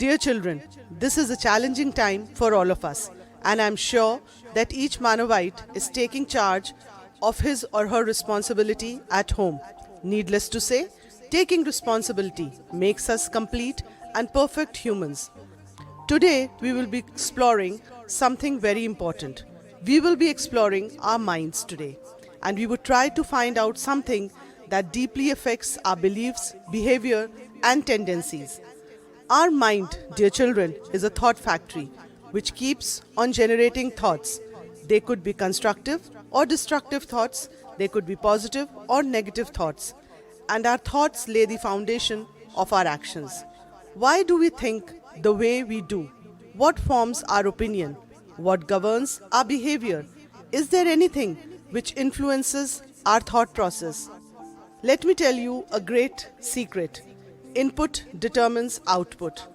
Dear children, this is a challenging time for all of us, and I'm sure that each Manavite is taking charge of his or her responsibility at home. Needless to say, taking responsibility makes us complete and perfect humans. Today, we will be exploring something very important. We will be exploring our minds today, and we would try to find out something that deeply affects our beliefs, behavior, and tendencies. Our mind, dear children, is a thought factory which keeps on generating thoughts. They could be constructive or destructive thoughts, they could be positive or negative thoughts, and our thoughts lay the foundation of our actions. Why do we think the way we do? What forms our opinion? What governs our behavior? Is there anything which influences our thought process? Let me tell you a great secret. Input determines output.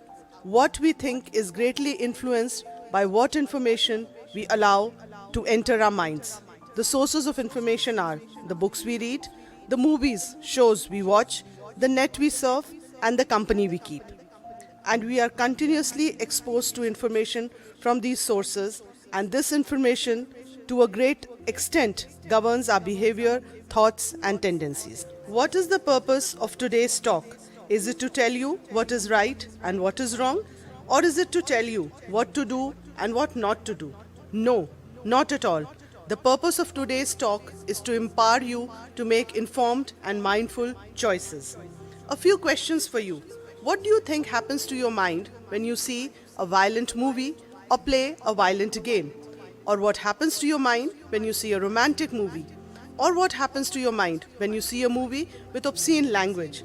What we think is greatly influenced by what information we allow to enter our minds. The sources of information are the books we read, the movies, shows we watch, the net we surf, and the company we keep. And we are continuously exposed to information from these sources, and this information to a great extent governs our behavior, thoughts, and tendencies. What is the purpose of today's talk? Is it to tell you what is right and what is wrong? Or is it to tell you what to do and what not to do? No, not at all. The purpose of today's talk is to empower you to make informed and mindful choices. A few questions for you. What do you think happens to your mind when you see a violent movie or play a violent game? Or what happens to your mind when you see a romantic movie? Or what happens to your mind when you see a movie with obscene language?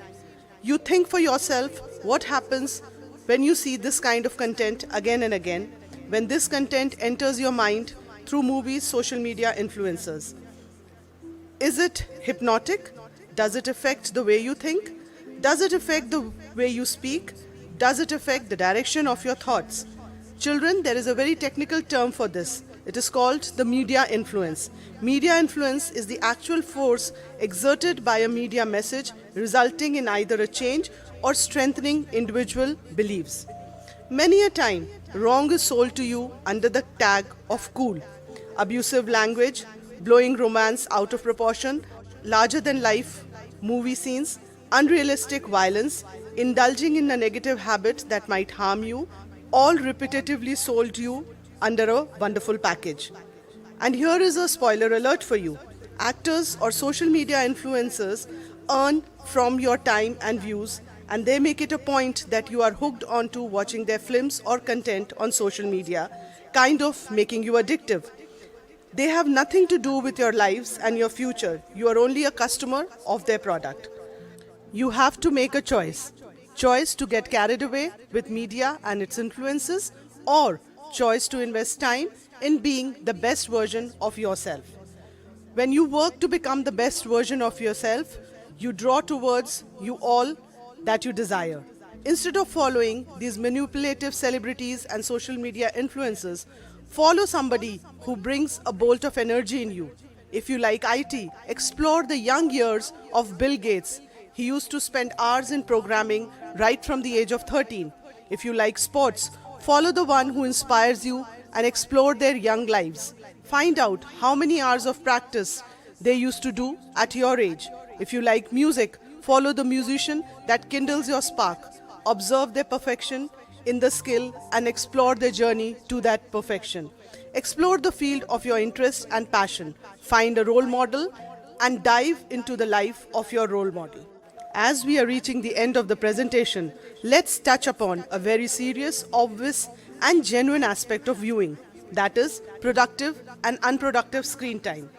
You think for yourself what happens when you see this kind of content again and again, when this content enters your mind through movies, social media, influencers. Is it hypnotic? Does it affect the way you think? Does it affect the way you speak? Does it affect the direction of your thoughts? Children, there is a very technical term for this. It is called the media influence. Media influence is the actual force exerted by a media message resulting in either a change or strengthening individual beliefs. Many a time, wrong is sold to you under the tag of cool. Abusive language, blowing romance out of proportion, larger than life movie scenes, unrealistic violence, indulging in a negative habit that might harm you, all repetitively sold to you under a wonderful package. And here is a spoiler alert for you. Actors or social media influencers earn from your time and views, and they make it a point that you are hooked onto watching their films or content on social media, kind of making you addictive. They have nothing to do with your lives and your future. You are only a customer of their product. You have to make a choice. Choice to get carried away with media and its influences, or choice to invest time in being the best version of yourself. When you work to become the best version of yourself, you draw towards you all that you desire. Instead of following these manipulative celebrities and social media influencers, follow somebody who brings a bolt of energy in you. If you like IT, explore the young years of Bill Gates. He used to spend hours in programming right from the age of 13. If you like sports, follow the one who inspires you and explore their young lives. Find out how many hours of practice they used to do at your age. If you like music, follow the musician that kindles your spark. Observe their perfection in the skill and explore their journey to that perfection. Explore the field of your interest and passion. Find a role model and dive into the life of your role model. As we are reaching the end of the presentation, let's touch upon a very serious, obvious, and genuine aspect of viewing, that is, productive and unproductive screen time.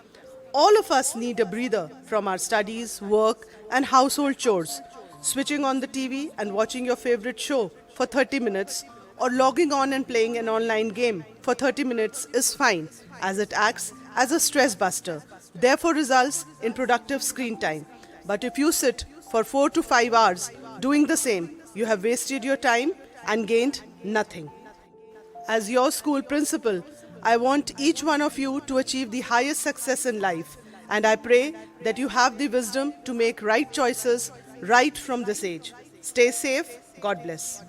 All of us need a breather from our studies, work, and household chores. Switching on the TV and watching your favorite show for 30 minutes or logging on and playing an online game for 30 minutes is fine, as it acts as a stress buster, therefore results in productive screen time. But if you sit for 4 to 5 hours doing the same, you have wasted your time and gained nothing. As your school principal, I want each one of you to achieve the highest success in life, and I pray that you have the wisdom to make right choices right from this age. Stay safe. God bless.